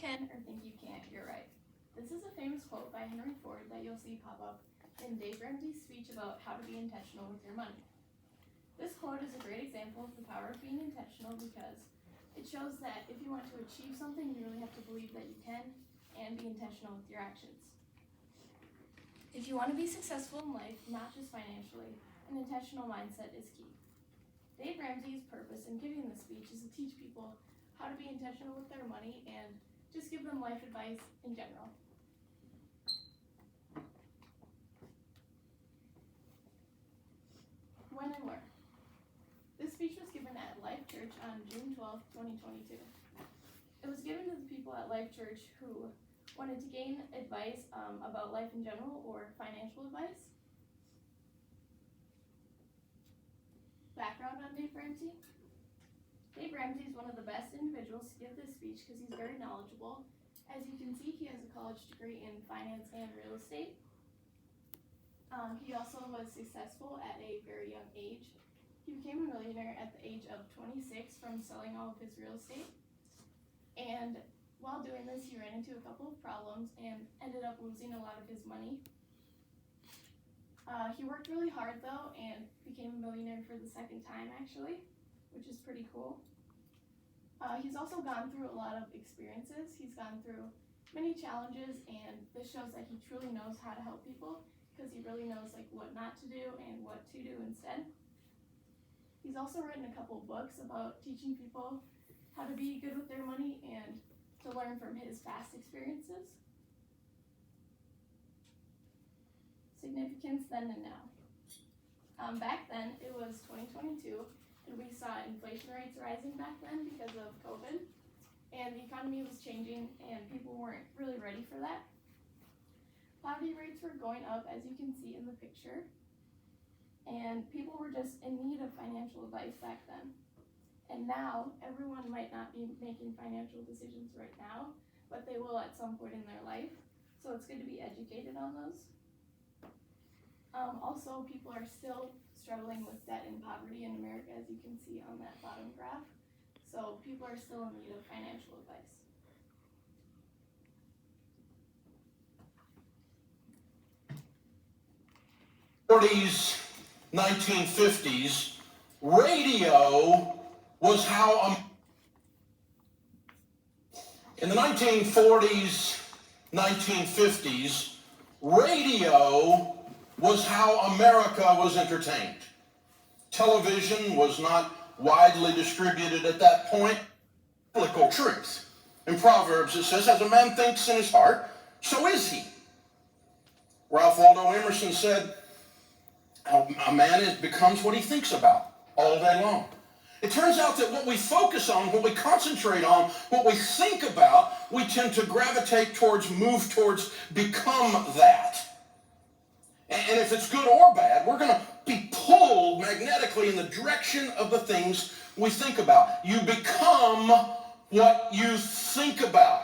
Can or think you can't, you're right. This is a famous quote by Henry Ford that you'll see pop up in Dave Ramsey's speech about how to be intentional with your money. This quote is a great example of the power of being intentional because it shows that if you want to achieve something, you really have to believe that you can and be intentional with your actions. If you want to be successful in life, not just financially, an intentional mindset is key. Dave Ramsey's purpose in giving this speech is to teach people how to be intentional with their money and just give them life advice in general. When and where? This speech was given at Life Church on June 12, 2022. It was given to the people at Life Church who wanted to gain advice about life in general or financial advice. Background on Dave Ramsey. Dave Ramsey is one of the best individuals to give this speech because he's very knowledgeable. As you can see, he has a college degree in finance and real estate. He also was successful at a very young age. He became a millionaire at the age of 26 from selling all of his real estate. And while doing this, he ran into a couple of problems and ended up losing a lot of his money. He worked really hard though and became a millionaire for the second time actually, which is pretty cool. He's also gone through a lot of experiences. He's gone through many challenges, and this shows that he truly knows how to help people because he really knows like what not to do and what to do instead. He's also written a couple books about teaching people how to be good with their money and to learn from his past experiences. Significance then and now. Back then, it was 2022, and we saw inflation rates rising back then because of COVID, and the economy was changing, and people weren't really ready for that. Poverty rates were going up, as you can see in the picture, and people were just in need of financial advice back then. And now, everyone might not be making financial decisions right now, but they will at some point in their life, so it's good to be educated on those. Also, people are still struggling with debt and poverty in America, as you can see on that bottom graph. So people are still in need of financial advice. '40s, 1950s, radio was how in the 1940s, 1950s, radio was how America was entertained. Television was not widely distributed at that point. Biblical truth. In Proverbs it says, as a man thinks in his heart, so is he. Ralph Waldo Emerson said, a man becomes what he thinks about all day long. It turns out that what we focus on, what we concentrate on, what we think about, we tend to gravitate towards, move towards, become that. And if it's good or bad, we're going to be pulled magnetically in the direction of the things we think about. You become what you think about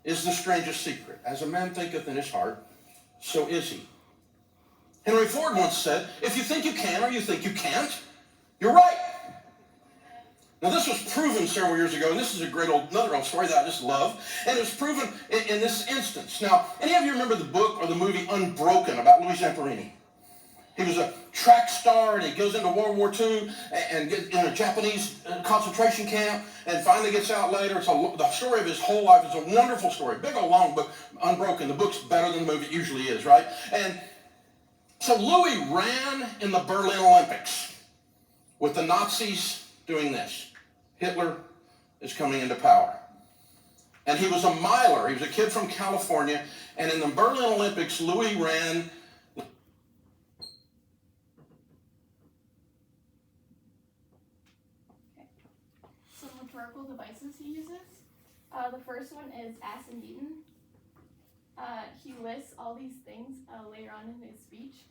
is the strangest secret. As a man thinketh in his heart, so is he. Henry Ford once said, if you think you can or you think you can't, you're right. Now this was proven several years ago, and this is another old story that I just love, and it was proven in this instance. Now, any of you remember the book or the movie Unbroken about Louis Zamperini? He was a track star, and he goes into World War II and gets in a Japanese concentration camp, and finally gets out later. It's the story of his whole life. It's a wonderful story, big old long book, Unbroken. The book's better than the movie usually is, right? And so Louis ran in the Berlin Olympics with the Nazis doing this. Hitler is coming into power. And he was a miler. He was a kid from California. And in the Berlin Olympics, Louis ran. Some rhetorical devices he uses. The first one is ass and beaten. He lists all these things later on in his speech.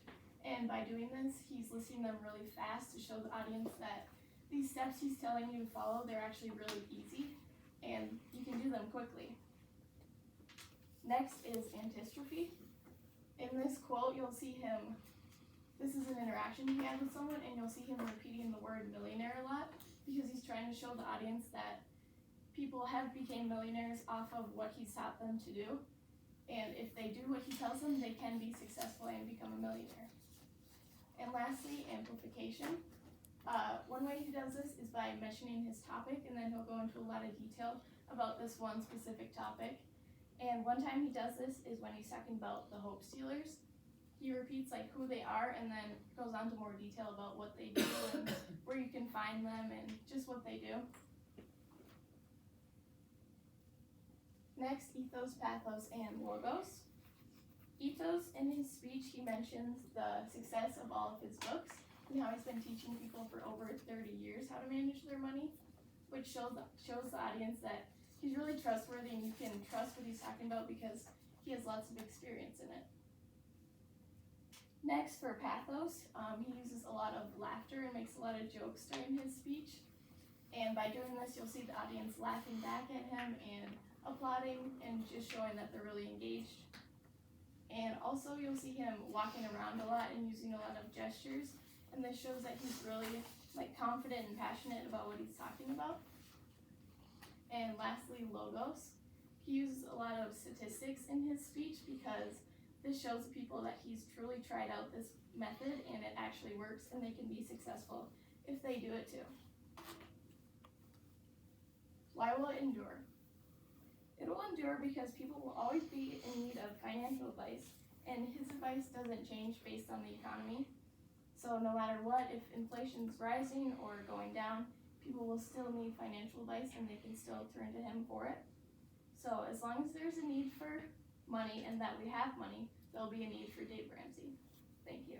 And by doing this, he's listing them really fast to show the audience that these steps he's telling you to follow, they're actually really easy, and you can do them quickly. Next is antistrophe. In this quote, you'll see him, this is an interaction he had with someone, and you'll see him repeating the word millionaire a lot, because he's trying to show the audience that people have become millionaires off of what he's taught them to do. And if they do what he tells them, they can be successful and become a millionaire. And lastly, amplification. One way he does this is by mentioning his topic, and then he'll go into a lot of detail about this one specific topic. And one time he does this is when he's talking about the Hope Stealers. He repeats like who they are and then goes on to more detail about what they do and where you can find them and just what they do. Next, ethos, pathos, and logos. Ethos, in his speech, he mentions the success of all of his books and how he's been teaching people for over 30 years how to manage their money, which shows the audience that he's really trustworthy and you can trust what he's talking about because he has lots of experience in it. Next, for pathos, he uses a lot of laughter and makes a lot of jokes during his speech. And by doing this, you'll see the audience laughing back at him and applauding and just showing that they're really engaged. And also, you'll see him walking around a lot and using a lot of gestures. And this shows that he's really confident and passionate about what he's talking about. And lastly, logos. He uses a lot of statistics in his speech because this shows people that he's truly tried out this method and it actually works and they can be successful if they do it too. Why will it endure? It will endure because people will always be in need of financial advice, and his advice doesn't change based on the economy. So no matter what, if inflation's rising or going down, people will still need financial advice and they can still turn to him for it. So as long as there's a need for money and that we have money, there'll be a need for Dave Ramsey. Thank you.